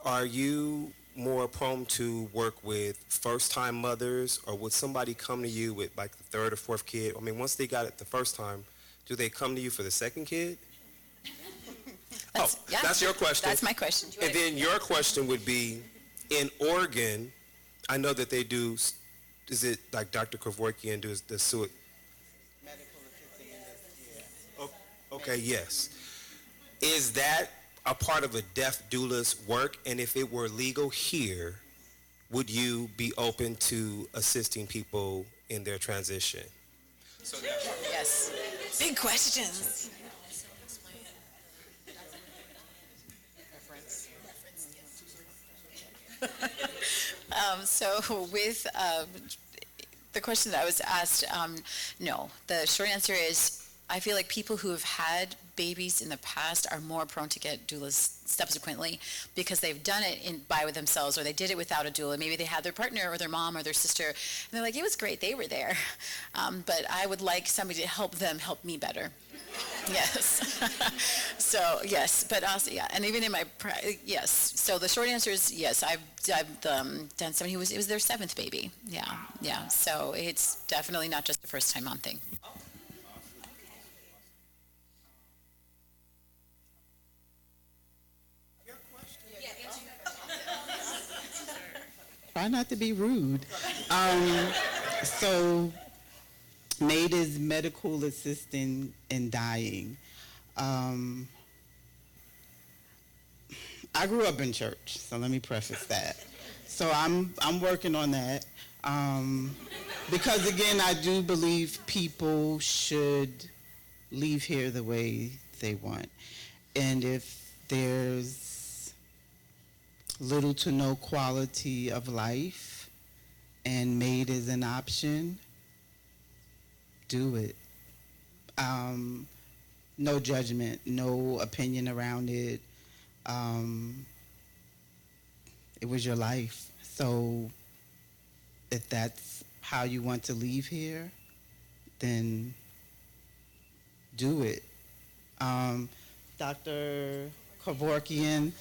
are you more prone to work with first-time mothers, or would somebody come to you with like the third or fourth kid? I mean, once they got it the first time, do they come to you for the second kid? That's your question. That's my question. And then your question would be, in Oregon, I know that they do, is it like Dr. Kevorkian does the suicide? Medical assisting in this, yeah. Okay, yes. Is that a part of a deaf doula's work? And if it were legal here, would you be open to assisting people in their transition? So Yes. Big questions. So with the question that I was asked, no. The short answer is I feel like people who have had babies in the past are more prone to get doulas subsequently because they've done it by themselves, or they did it without a doula. Maybe they had their partner or their mom or their sister, and they're like, it was great, they were there. But I would like somebody to help them help me better. Yes. So yes, but also, yeah, and even in my yes. So the short answer is yes. I've done somebody who it was their 7th baby. Yeah. So it's definitely not just a first time mom thing. Try not to be rude. So, MAID is medical assistant in dying. I grew up in church, so let me preface that. So I'm working on that. Because again, I do believe people should leave here the way they want. And if there's little to no quality of life and MAID is an option, do it. No judgment, no opinion around it. It was your life. So if that's how you want to leave here, then do it. Dr. Kevorkian,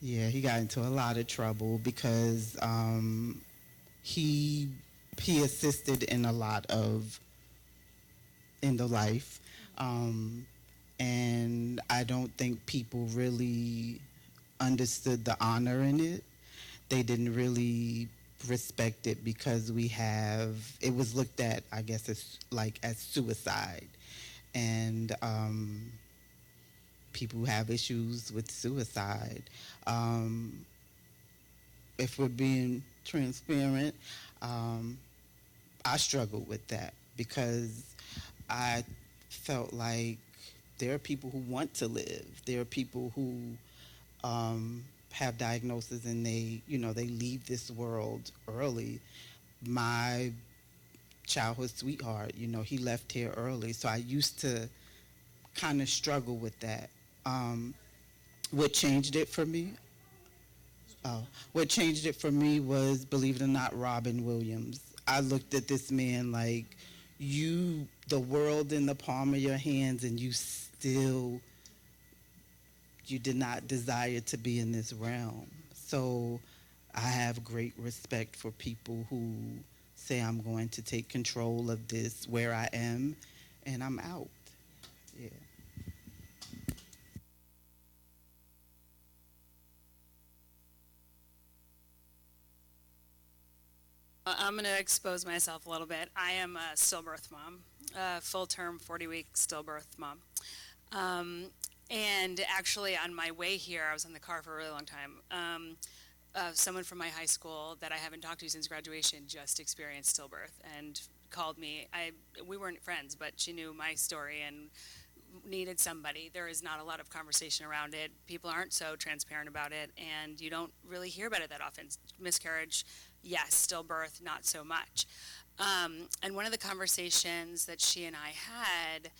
yeah, he got into a lot of trouble because he assisted in a lot of end of life, and I don't think people really understood the honor in it. They didn't really respect it because it was looked at, I guess, as suicide, and people who have issues with suicide. If we're being transparent, I struggled with that because I felt like there are people who want to live. There are people who have diagnoses and they leave this world early. My childhood sweetheart, he left here early, so I used to kind of struggle with that. What changed it for me? What changed it for me was, believe it or not, Robin Williams. I looked at this man like, the world in the palm of your hands, and you did not desire to be in this realm. So I have great respect for people who say, I'm going to take control of this where I am, and I'm out. Yeah. I'm going to expose myself a little bit. I am a stillbirth mom, full-term 40-week stillbirth mom. And actually on my way here, I was in the car for a really long time. Someone from my high school that I haven't talked to since graduation just experienced stillbirth and called me. We weren't friends, but she knew my story and needed somebody. There is not a lot of conversation around it. People aren't so transparent about it, and you don't really hear about it that often. Miscarriage, yes. Stillbirth, not so much. And one of the conversations that she and I had,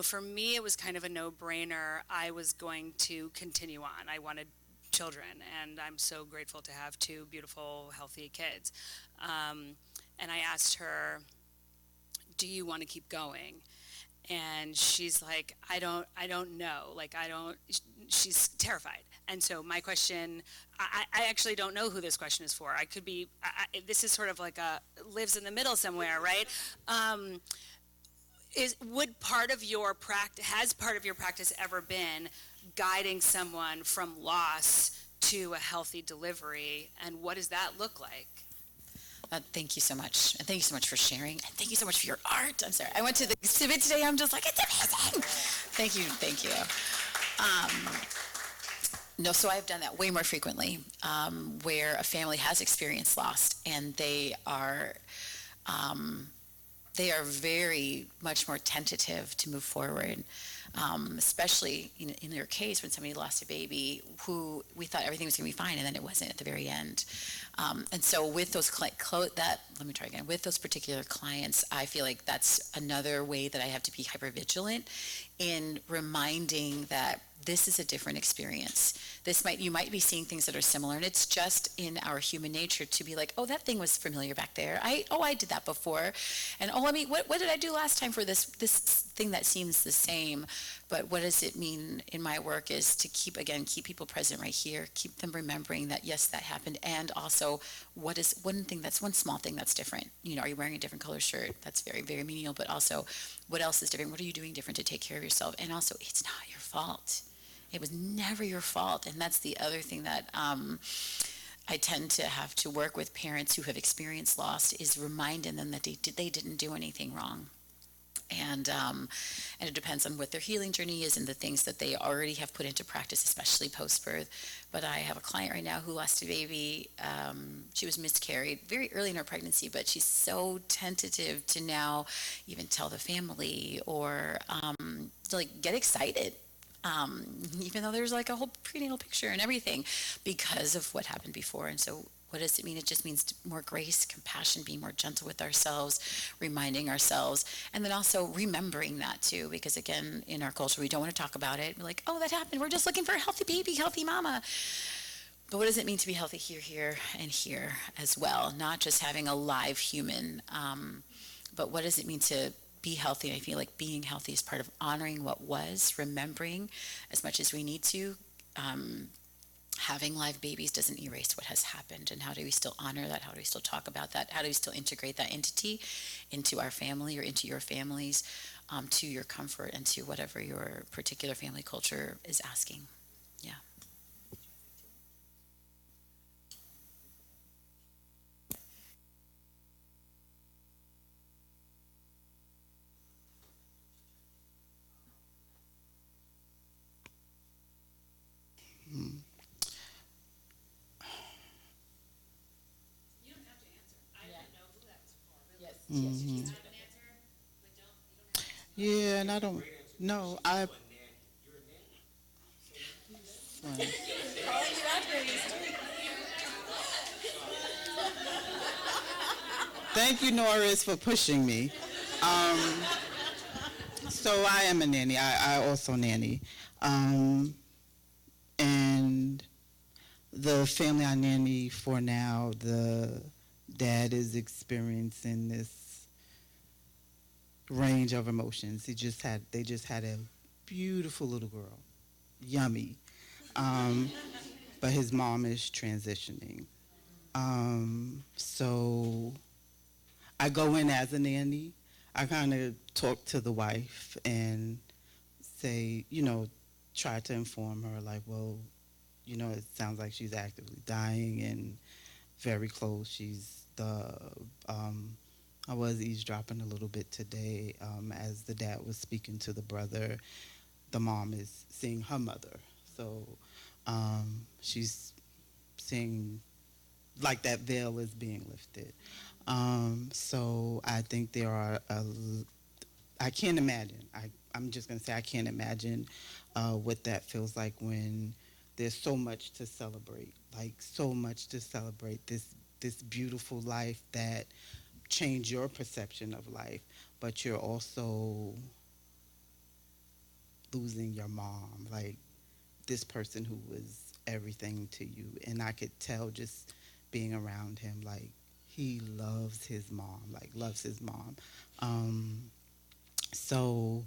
for me it was kind of a no-brainer. I was going to continue on. I wanted children, and I'm so grateful to have 2 beautiful, healthy kids. And I asked her, do you want to keep going? And she's like, I don't know. She's terrified. And so my question, I actually don't know who this question is for. I could be, this is sort of like lives in the middle somewhere, right? Has part of your practice ever been guiding someone from loss to a healthy delivery, and what does that look like? Thank you so much. And thank you so much for sharing. And thank you so much for your art. I'm sorry. I went to the exhibit today. I'm just like, it's amazing. Thank you. Thank you. No, so I've done that way more frequently, where a family has experienced loss and they are very much more tentative to move forward, especially in your case when somebody lost a baby who we thought everything was going to be fine, and then it wasn't at the very end. And so with those with those particular clients, I feel like that's another way that I have to be hyper vigilant in reminding that this is a different experience. You might be seeing things that are similar, and it's just in our human nature to be like, oh, that thing was familiar back there. I did that before, and what did I do last time for this thing that seems the same? But what does it mean in my work is to keep people present right here, keep them remembering that yes, that happened, and also what is one small thing that's different? Are you wearing a different color shirt? That's very, very menial, but also what else is different? What are you doing different to take care of yourself? And also, it's not your fault. It was never your fault. And that's the other thing that I tend to have to work with parents who have experienced loss, is reminding them that they didn't do anything wrong. And it depends on what their healing journey is and the things that they already have put into practice, especially post-birth. But I have a client right now who lost a baby. She was miscarried very early in her pregnancy, but she's so tentative to now even tell the family or to get excited. Even though there's a whole prenatal picture and everything, because of what happened before. And so what does it mean? It just means more grace, compassion, being more gentle with ourselves, reminding ourselves, and then also remembering that too, because again, in our culture, we don't want to talk about it. We're like, oh, that happened. We're just looking for a healthy baby, healthy mama. But what does it mean to be healthy here, and here as well? Not just having a live human, but what does it mean to be healthy? I feel like being healthy is part of honoring what was, remembering as much as we need to. Having live babies doesn't erase what has happened. And how do we still honor that? How do we still talk about that? How do we still integrate that entity into our family or into your families, to your comfort and to whatever your particular family culture is asking? Yeah. Mhm. Yeah, and I don't know. Funny. Thank you, Norris, for pushing me. Um, so I am a nanny. I also nanny. And the family I nanny for now, the dad is experiencing this range of emotions. They just had a beautiful little girl, yummy. But his mom is transitioning. So I go in as a nanny. I kind of talk to the wife and say, try to inform her, well, it sounds like she's actively dying and very close. I was eavesdropping a little bit today as the dad was speaking to the brother. The mom is seeing her mother. So she's seeing like that veil is being lifted. So I think there are, I can't imagine. I'm just going to say I can't imagine what that feels like when there's so much to celebrate, this beautiful life that changed your perception of life, but you're also losing your mom, this person who was everything to you. And I could tell just being around him, he loves his mom, loves his mom. So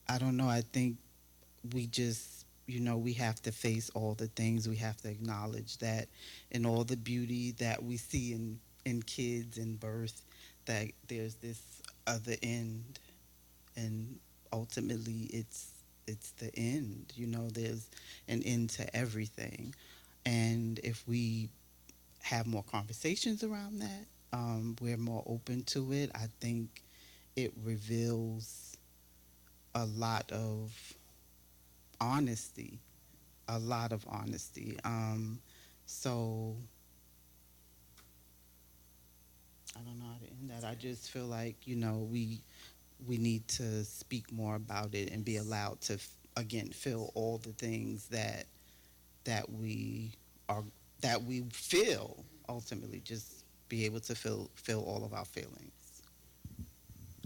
I don't know. I think we just, we have to face all the things. We have to acknowledge that in all the beauty that we see in kids and birth, that there's this other end, and ultimately it's it's the end. You know, there's an end to everything. And if we have more conversations around that, we're more open to it, I think it reveals a lot of honesty, a lot of honesty. So I don't know how to end that. I just feel like, you know, we need to speak more about it and be allowed to again feel all the things that we are that we feel ultimately, just be able to feel all of our feelings.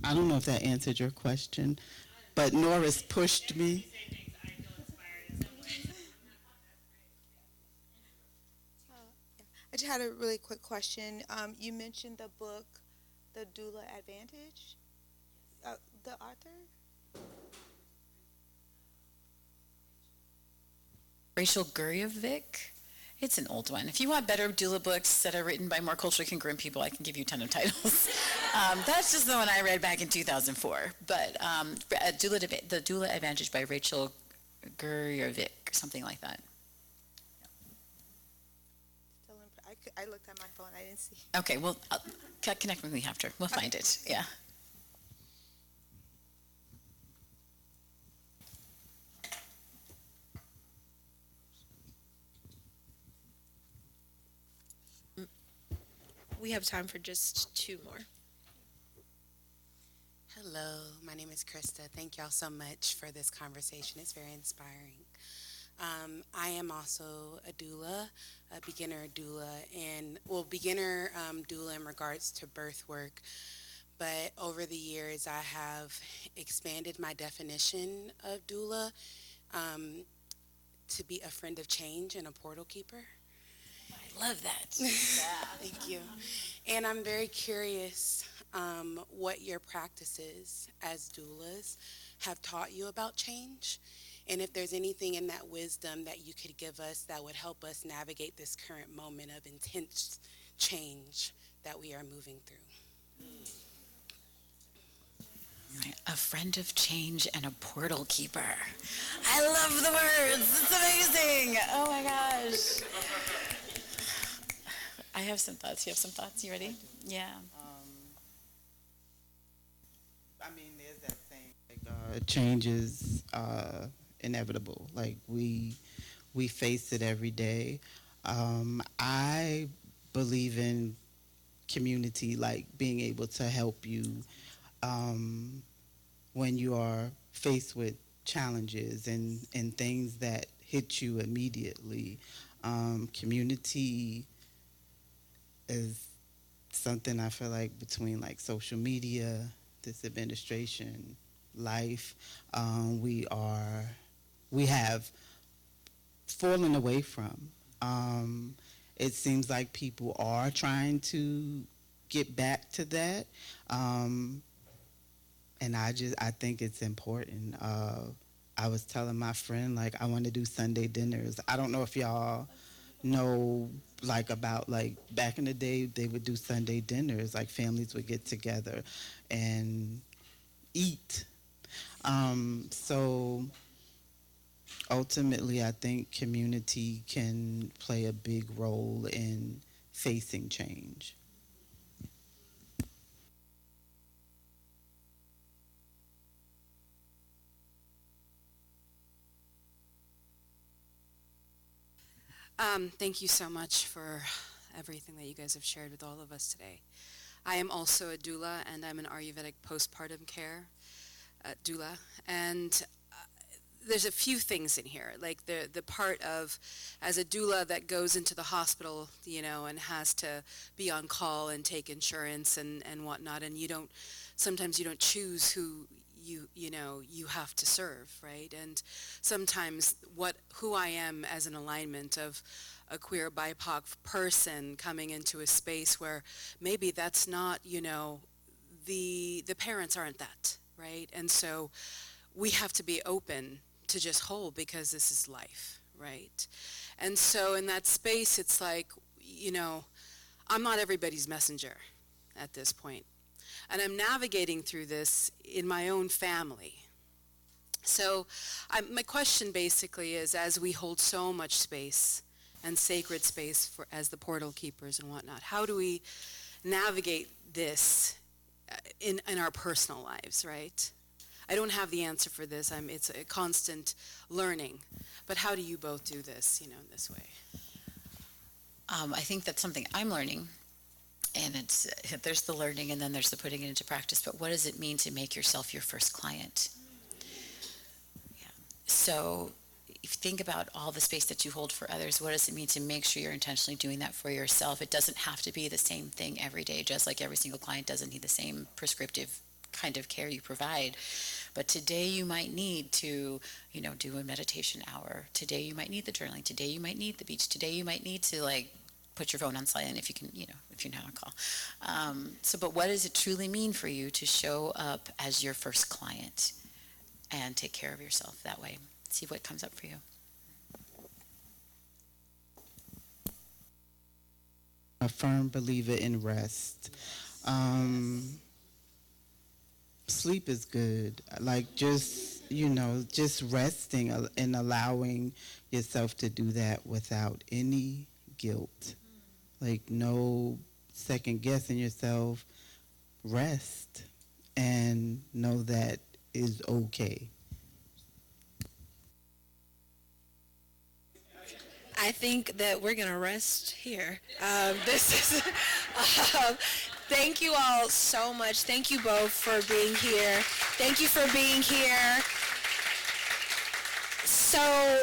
I don't know if that answered your question, but Norris pushed me. I just had a really quick question. You mentioned the book, The Doula Advantage. The author? Rachel Gurjevic. It's an old one. If you want better doula books that are written by more culturally congruent people, I can give you a ton of titles. That's just the one I read back in 2004. But The Doula Advantage by Rachel Gurjevic, or something like that. Still I looked at my phone. I didn't see. Okay, well, connect with me after. We'll find it. Yeah. We have time for just two more. Hello, my name is Krista. Thank y'all so much for this conversation. It's very inspiring. I am also a doula, a beginner doula, beginner doula in regards to birth work. But over the years, I have expanded my definition of doula to be a friend of change and a portal keeper. I love that. Thank you. And I'm very curious what your practices as doulas have taught you about change, and if there's anything in that wisdom that you could give us that would help us navigate this current moment of intense change that we are moving through. A friend of change and a portal keeper. I love the words. It's amazing. Oh my gosh. I have some thoughts. You have some thoughts? You ready? Yeah. I mean, there's that saying, like, change is inevitable. Like, we face it every day. I believe in community, like being able to help you when you are faced with challenges and things that hit you immediately. Community is something I feel like between like social media, this administration, life, we have fallen away from. It seems like people are trying to get back to that, and I think it's important. I was telling my friend, like, I want to do Sunday dinners. I don't know if y'all know, like, about, like, back in the day, they would do Sunday dinners. Like, families would get together and eat. So ultimately, I think community can play a big role in facing change. Thank you so much for everything that you guys have shared with all of us today. I am also a doula, and I'm an Ayurvedic postpartum care doula. And there's a few things in here, like the part of, as a doula that goes into the hospital, you know, and has to be on call and take insurance and whatnot, and sometimes you don't choose who you have to serve, right? And sometimes who I am as an alignment of a queer BIPOC person coming into a space where maybe that's not, the parents aren't that, right? And so we have to be open to just hold, because this is life, right? And so in that space, it's like, I'm not everybody's messenger at this point. And I'm navigating through this in my own family, So my question basically is, as we hold so much space and sacred space for as the portal keepers and whatnot, how do we navigate this in our personal lives, right? I don't have the answer for this. It's a constant learning. But how do you both do this, in this way? I think that's something I'm learning. And there's the learning and then there's the putting it into practice. But what does it mean to make yourself your first client? Yeah. So if you think about all the space that you hold for others, what does it mean to make sure you're intentionally doing that for yourself? It doesn't have to be the same thing every day, just like every single client doesn't need the same prescriptive kind of care you provide. But today you might need to, do a meditation hour. Today you might need the journaling. Today you might need the beach. Today you might need to put your phone on silent if you can, if you're not on call. But what does it truly mean for you to show up as your first client and take care of yourself that way? See what comes up for you. A firm believer in rest. Sleep is good. Just resting and allowing yourself to do that without any guilt. No second guessing yourself. Rest and know that is okay. I think that we're going to rest here. Thank you all so much. Thank you both for being here. Thank you for being here. So,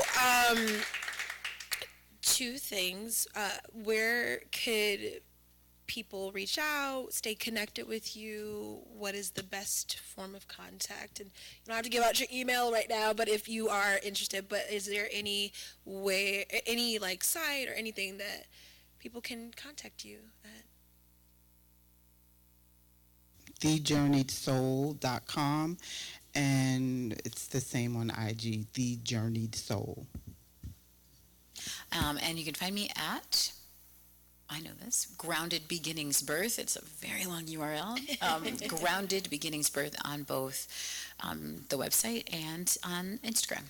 two things. Where could people reach out, stay connected with you? What is the best form of contact? And you don't have to give out your email right now, but if you are interested, but is there any way, any site or anything that people can contact you at? thejourneyedsoul.com, and it's the same on IG, The Journeyed Soul. And you can find me at, I know this, Grounded Beginnings Birth. It's a very long URL. Grounded Beginnings Birth on both the website and on Instagram.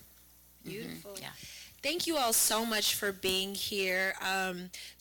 Beautiful. Yeah. Thank you all so much for being here.